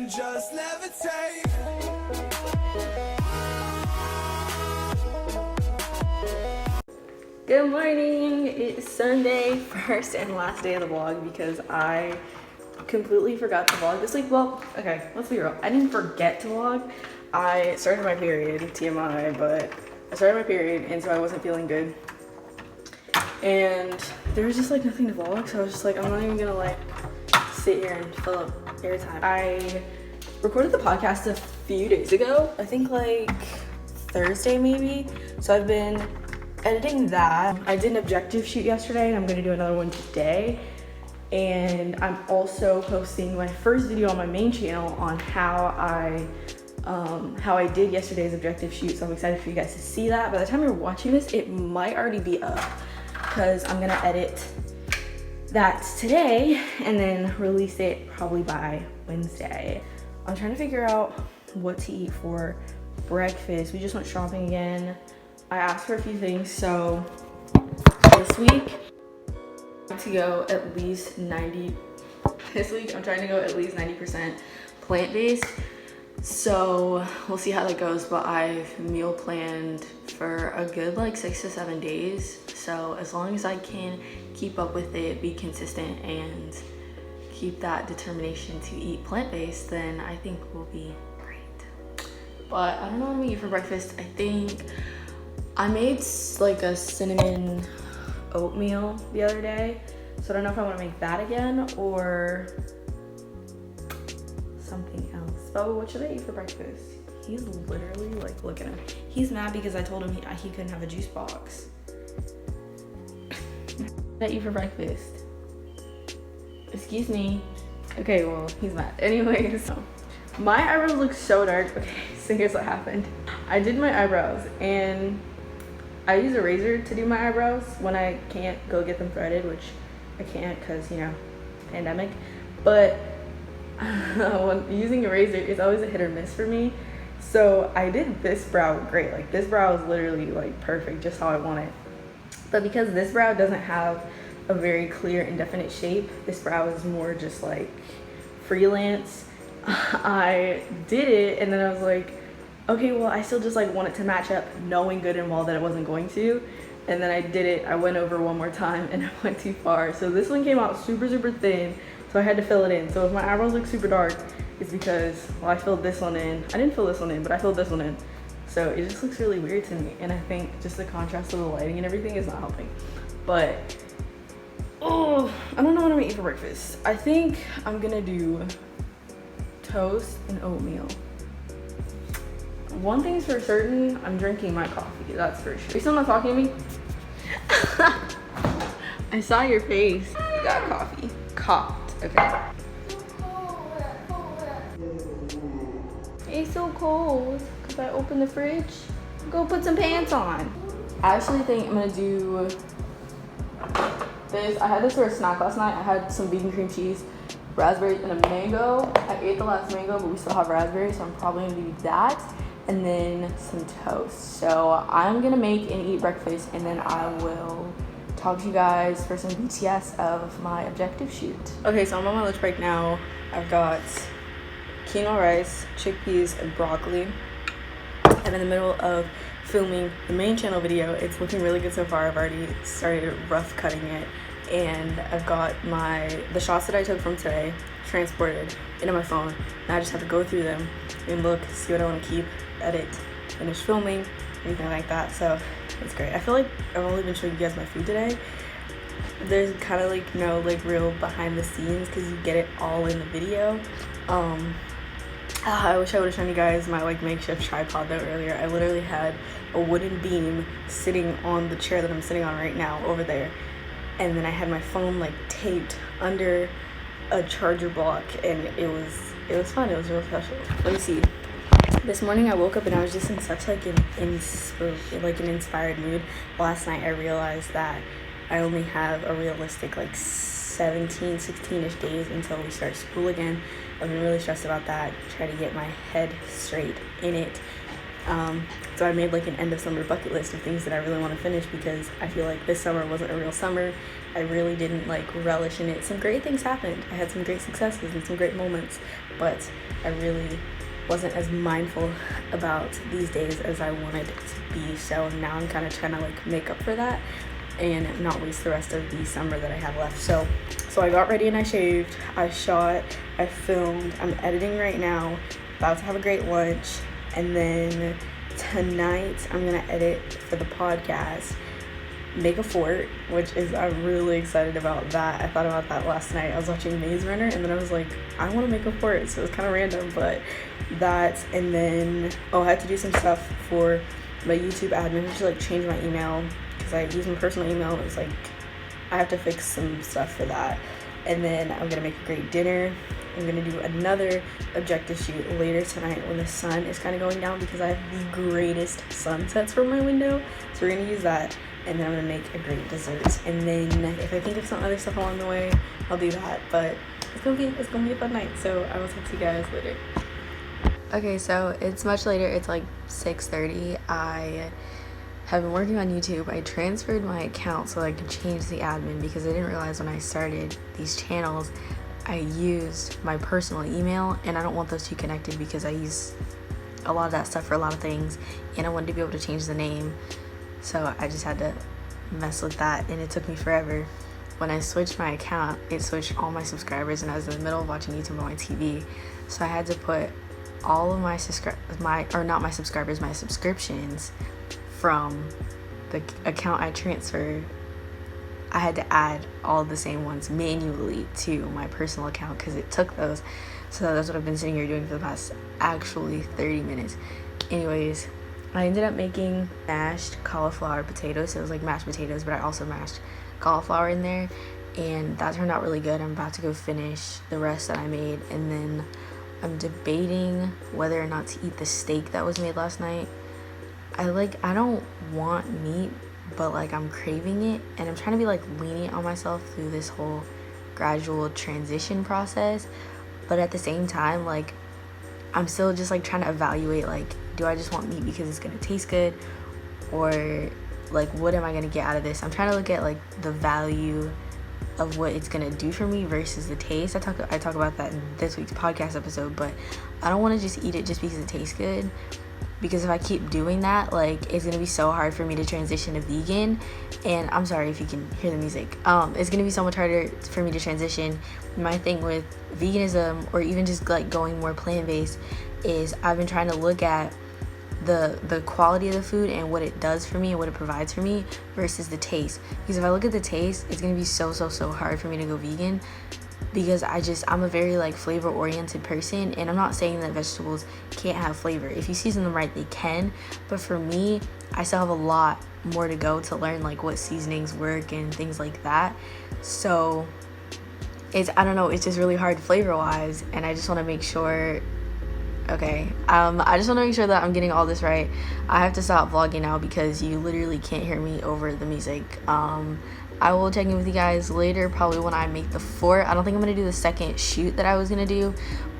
and just levitate. Good morning. It's Sunday, first and last day of the vlog because I completely forgot to vlog this week. Well, okay, let's be real. I didn't forget to vlog. I started my period, TMI, but I started my period and so I wasn't feeling good. And there was just like nothing to vlog, so I was just like, I'm not even gonna like sit here and fill up airtime. I recorded the podcast a few days ago, I think like Thursday maybe. So I've been editing that. I did an objective shoot yesterday and I'm gonna do another one today. And I'm also posting my first video on my main channel on how I did yesterday's objective shoot. So I'm excited for you guys to see that. By the time you're watching this, it might already be up because I'm gonna edit that today and then release it probably by Wednesday. I'm trying to figure out what to eat for breakfast. We just went shopping again. I asked for a few things, so this week I'm trying to go at least 90% plant-based. So we'll see how that goes, but I've meal planned for a good like 6 to 7 days. So as long as I can keep up with it, be consistent, and keep that determination to eat plant-based, then I think we'll be great. But I don't know what I'm gonna eat for breakfast. I think I made like a cinnamon oatmeal the other day, so I don't know if I want to make that again or something else. But what should I eat for breakfast? He's literally like, look at him. He's mad because I told him he couldn't have a juice box. What should I eat for breakfast? Excuse me. Okay, well, he's mad. Anyways, my eyebrows look so dark. Okay, so here's what happened. I did my eyebrows and I use a razor to do my eyebrows when I can't go get them threaded, which I can't because, you know, pandemic. But when using a razor, it's always a hit or miss for me. So I did this brow great. Like this brow is literally like perfect, just how I want it. But because this brow doesn't have a very clear and definite shape, this brow is more just like freelance. I did it and then I was like, okay, well, I still just like want it to match up, knowing good and well that it wasn't going to. And then I did it, I went over one more time and I went too far. So this one came out super, super thin. So I had to fill it in. So if my eyebrows look super dark, it's because, well, I filled this one in. I didn't fill this one in, but I filled this one in. So it just looks really weird to me. And I think just the contrast of the lighting and everything is not helping. But, oh, I don't know what I'm gonna eat for breakfast. I think I'm gonna do toast and oatmeal. One thing's for certain, I'm drinking my coffee, that's for sure. Are you still not talking to me? I saw your face. You got coffee. Coughed, okay. It's so cold because I opened the fridge. Go put some pants on. I actually think I'm gonna do this. I had this for a snack last night. I had some vegan cream cheese, raspberries, and a mango. I ate the last mango, but we still have raspberries, so I'm probably gonna do that. And then some toast. So I'm gonna make and eat breakfast, and then I will talk to you guys for some BTS of my objective shoot. Okay, so I'm on my lunch break now. I've got quinoa rice, chickpeas, and broccoli. I'm in the middle of filming the main channel video. It's looking really good so far. I've already started rough cutting it, and I've got the shots that I took from today transported into my phone. Now I just have to go through them and look, see what I want to keep, edit, finish filming, anything like that. So it's great. I feel like I've only been showing you guys my food today. There's kind of like no like real behind the scenes because you get it all in the video. I wish I would have shown you guys my like makeshift tripod though earlier. I literally had a wooden beam sitting on the chair that I'm sitting on right now over there, and then I had my phone like taped under a charger block, and it was fun. It was real special. Let me see. This morning I woke up and I was just in such like an inspired mood. Last night I realized that I only have a realistic like 16-ish days until we start school again. I've been really stressed about that, try to get my head straight in it. So I made like an end of summer bucket list of things that I really want to finish, because I feel like this summer wasn't a real summer. I really didn't like relish in it. Some great things happened. I had some great successes and some great moments, but I really wasn't as mindful about these days as I wanted to be. So now I'm kind of trying to like make up for that and not waste the rest of the summer that I have left. So I got ready and I shaved, I shot, I filmed, I'm editing right now, about to have a great lunch, and then tonight I'm gonna edit for the podcast, make a fort, which is, I'm really excited about that. I thought about that last night. I was watching Maze Runner and then I was like, I want to make a fort. So it's kind of random, but that, and then I had to do some stuff for my YouTube admin. I had to like change my email because I use my personal email. It's like I have to fix some stuff for that. And then I'm gonna make a great dinner. I'm gonna do another objective shoot later tonight when the sun is kind of going down, because I have the greatest sunsets from my window. So we're gonna use that, and then I'm gonna make a great dessert. And then if I think of some other stuff along the way, I'll do that. But it's gonna be a fun night. So I will talk to you guys later. Okay, so it's much later. It's like 6:30. I have been working on YouTube. I transferred my account so I could change the admin, because I didn't realize when I started these channels I used my personal email, and I don't want those two connected because I use a lot of that stuff for a lot of things, and I wanted to be able to change the name. So I just had to mess with that, and it took me forever. When I switched my account, it switched all my subscribers, and I was in the middle of watching YouTube on my TV. So I had to put all of my subscriptions from the account I transferred. I had to add all the same ones manually to my personal account because it took those. So that's what I've been sitting here doing for the past actually 30 minutes. Anyways, I ended up making mashed cauliflower potatoes. So it was like mashed potatoes, but I also mashed cauliflower in there, and that turned out really good. I'm about to go finish the rest that I made, and then I'm debating whether or not to eat the steak that was made last night. I don't want meat, but like I'm craving it, and I'm trying to be like lenient on myself through this whole gradual transition process. But at the same time, like I'm still just like trying to evaluate, like, do I just want meat because it's gonna taste good, or like what am I gonna get out of this? I'm trying to look at like the value of what it's gonna do for me versus the taste. I talk about that in this week's podcast episode, but I don't want to just eat it just because it tastes good, because if I keep doing that, like it's gonna be so hard for me to transition to vegan. And I'm sorry if you can hear the music. It's gonna be so much harder for me to transition. My thing with veganism, or even just like going more plant-based, is I've been trying to look at the quality of the food and what it does for me and what it provides for me versus the taste. Because if I look at the taste, it's gonna be so hard for me to go vegan, because I'm a very like flavor oriented person, and I'm not saying that vegetables can't have flavor. If you season them right, they can, but for me, I still have a lot more to go to learn like what seasonings work and things like that. So I don't know, it's just really hard flavor wise, and I just want to make sure. I just want to make sure that I'm getting all this right. I have to stop vlogging now because you literally can't hear me over the music. I will check in with you guys later, probably when I make the fort. I don't think I'm going to do the second shoot that I was going to do,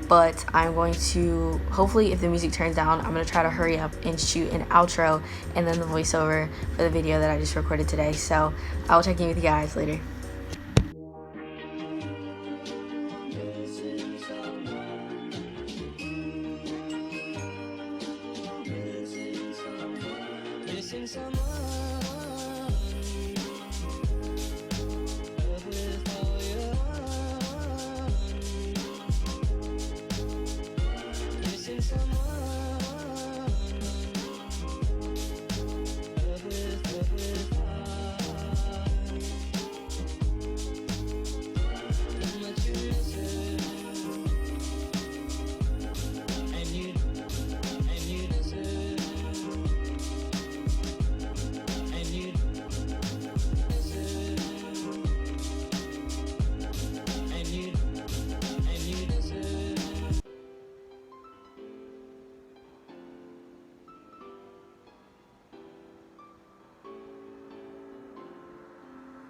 but I'm going to, hopefully if the music turns down, I'm going to try to hurry up and shoot an outro and then the voiceover for the video that I just recorded today. So I'll check in with you guys later.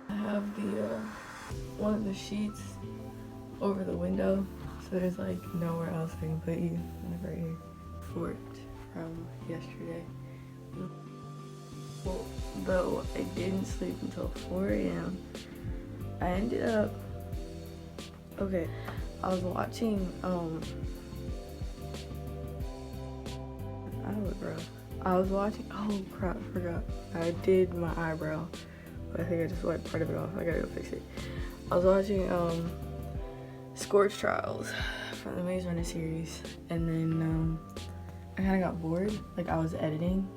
I have the one of the sheets over the window, so there's like nowhere else I can put you whenever I fort. from yesterday. Well, though I didn't sleep until 4 a.m. I ended up, okay, I was watching, I look rough. I was watching, oh crap, I forgot. I did my eyebrow, but I think I just wiped part of it off. I gotta go fix it. I was watching, Scorch Trials from the Maze Runner series, and then, I kind of got bored. Like, I was editing,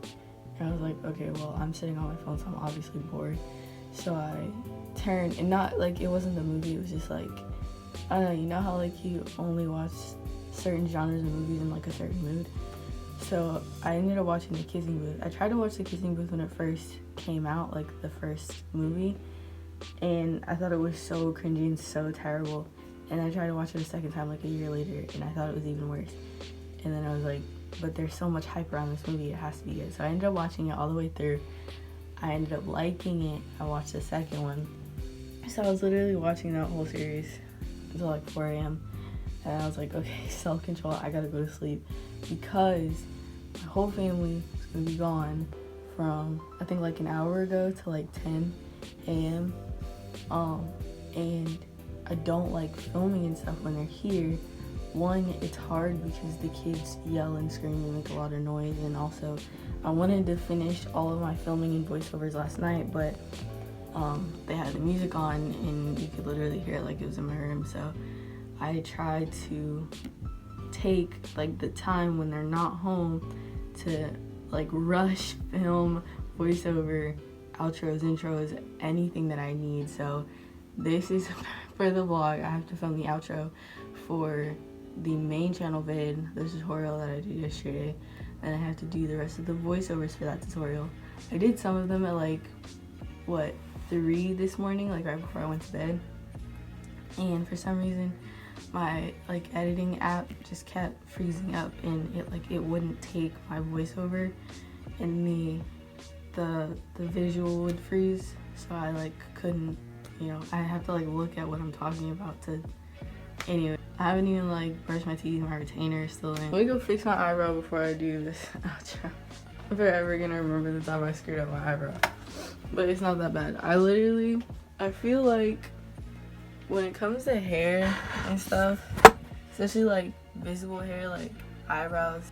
and I was like, okay, well, I'm sitting on my phone, so I'm obviously bored. So I turned, and not, like, it wasn't the movie, it was just, like, I don't know, you know how, like, you only watch certain genres of movies in, like, a certain mood? So I ended up watching The Kissing Booth. I tried to watch The Kissing Booth when it first came out, like, the first movie, and I thought it was so cringy and so terrible. And I tried to watch it a second time, like, a year later, and I thought it was even worse. And then I was like, but there's so much hype around this movie, it has to be good. So I ended up watching it all the way through. I ended up liking it. I watched the second one. So I was literally watching that whole series until like 4 a.m. And I was like, okay, self-control, I gotta go to sleep. Because my whole family was gonna be gone from, I think, like an hour ago to like 10 a.m. And I don't like filming and stuff when they're here. One, it's hard because the kids yell and scream and make a lot of noise, and also I wanted to finish all of my filming and voiceovers last night, but they had the music on and you could literally hear it like it was in my room. So I tried to take like the time when they're not home to like rush film, voiceover, outros, intros, anything that I need. So this is for the vlog. I have to film the outro for the main channel vid, the tutorial that I did yesterday, and I have to do the rest of the voiceovers for that tutorial. I did some of them at like, what, 3 this morning, like right before I went to bed, and for some reason my like editing app just kept freezing up and it wouldn't take my voiceover, and the visual would freeze, so I like couldn't, you know, I have to like look at what I'm talking about to. Anyway, I haven't even like brushed my teeth, my retainer is still in. Let me go fix my eyebrow before I do this outro. If I'm ever gonna remember the time I screwed up my eyebrow. But it's not that bad. I feel like when it comes to hair and stuff, especially like visible hair, like eyebrows,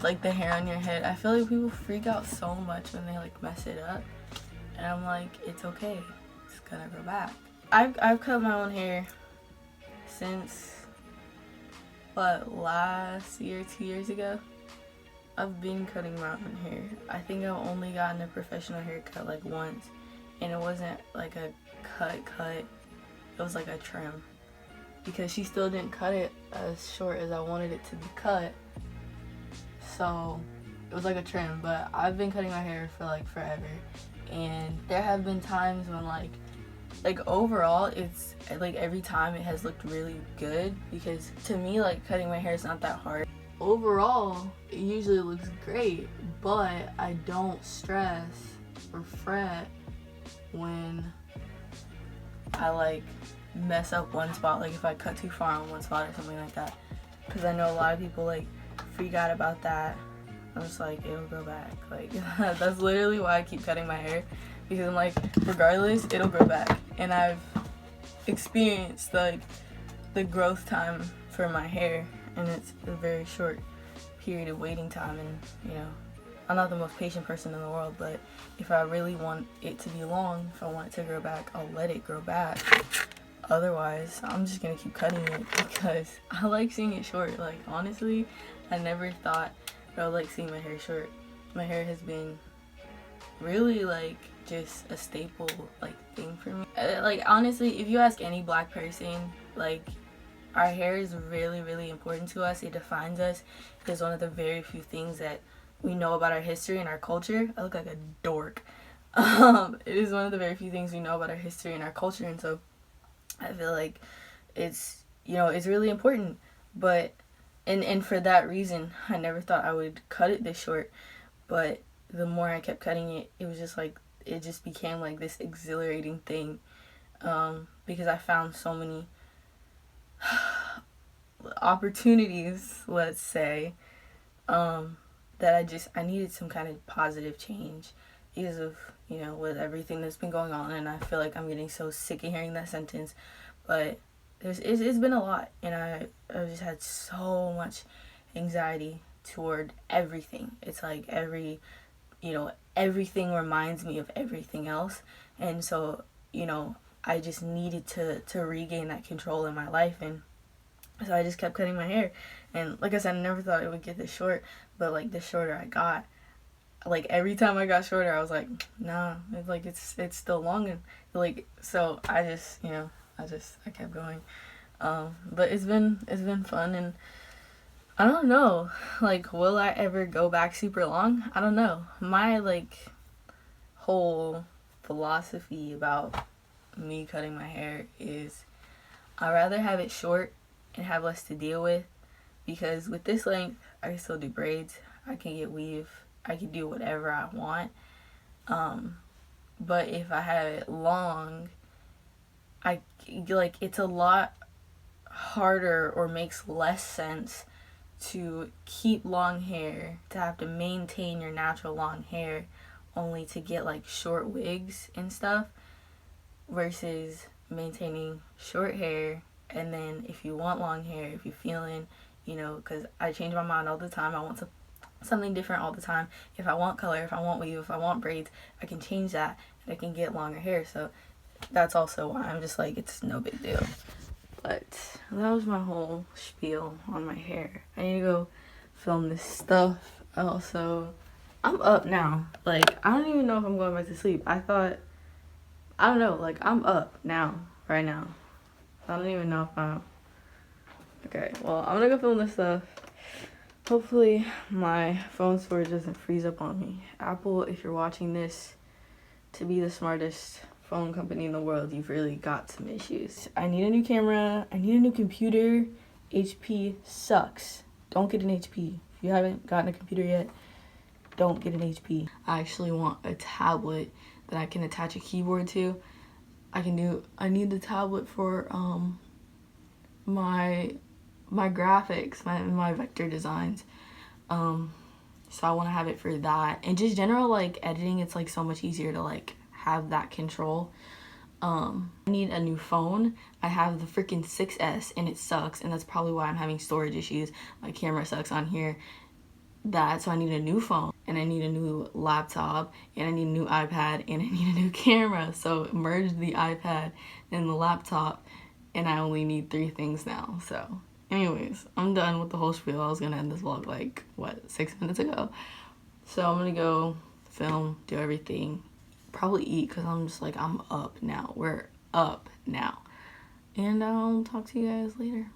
like the hair on your head, I feel like people freak out so much when they like mess it up. And I'm like, it's okay, it's gonna go back. I've cut my own hair since, what, last year, 2 years ago. I've been cutting my own hair. I think I've only gotten a professional haircut like once, and it wasn't like a cut, it was like a trim, because she still didn't cut it as short as I wanted it to be cut, so it was like a trim. But I've been cutting my hair for like forever, and there have been times when like overall it's like every time it has looked really good, because to me like cutting my hair is not that hard. Overall it usually looks great, but I don't stress or fret when I like mess up one spot, like if I cut too far on one spot or something like that, because I know a lot of people like freak out about that. I'm just like, it'll go back, like that's literally why I keep cutting my hair, because I'm like, regardless, it'll grow back. And I've experienced like the growth time for my hair, and it's a very short period of waiting time. And you know, I'm not the most patient person in the world, but if I really want it to be long, if I want it to grow back, I'll let it grow back. Otherwise, I'm just gonna keep cutting it because I like seeing it short. Like honestly, I never thought that I would like seeing my hair short. My hair has been really like just a staple like thing for me. Like honestly, if you ask any black person, like our hair is really, really important to us. It defines us. It's one of the very few things that we know about our history and our culture. I look like a dork. It is one of the very few things we know about our history and our culture, and so I feel like it's, you know, it's really important. But and for that reason, I never thought I would cut it this short. But the more I kept cutting it, it was just like, it just became like this exhilarating thing, because I found so many opportunities, let's say, that I needed some kind of positive change because of, you know, with everything that's been going on, and I feel like I'm getting so sick of hearing that sentence, but it's been a lot, and I've just had so much anxiety toward everything. It's like everything reminds me of everything else, and so, you know, I just needed to regain that control in my life, and so I just kept cutting my hair. And like I said, I never thought it would get this short, but like the shorter I got, like every time I got shorter, I was like, nah, it's still long, and like, so I just, you know, I kept going. But it's been fun, and I don't know, like, will I ever go back super long? I don't know. My like whole philosophy about me cutting my hair is I'd rather have it short and have less to deal with, because with this length I can still do braids, I can get weave, I can do whatever I want. But if I have it long, it's a lot harder, or makes less sense to keep long hair, to have to maintain your natural long hair only to get like short wigs and stuff, versus maintaining short hair, and then if you want long hair, if you're feeling, you know, because I change my mind all the time, I want something different all the time. If I want color, if I want weave, if I want braids, I can change that, and I can get longer hair. So that's also why I'm just like, it's no big deal. But that was my whole spiel on my hair. I need to go film this stuff. Also, I'm up now. Like, I don't even know if I'm going back to sleep. I don't know, like, I'm up now, right now. I don't even know if I'm... Okay, well, I'm gonna go film this stuff. Hopefully my phone storage doesn't freeze up on me. Apple, if you're watching this, to be the smartest phone company in the world, you've really got some issues. I need a new camera. I need a new computer. HP sucks. Don't get an HP. If you haven't gotten a computer yet, don't get an HP. I actually want a tablet that I can attach a keyboard to. I need the tablet for my graphics, my vector designs. So I want to have it for that. And just general like editing, it's like so much easier to like have that control. I need a new phone. I have the freaking 6S and it sucks, and that's probably why I'm having storage issues. My camera sucks on here. So I need a new phone, and I need a new laptop, and I need a new iPad, and I need a new camera. So merge the iPad and the laptop, and I only need 3 things now. So anyways, I'm done with the whole spiel. I was gonna end this vlog like, what, 6 minutes ago? So I'm gonna go film, do everything, probably eat, because I'm just like, I'm up now. We're up now. And I'll talk to you guys later.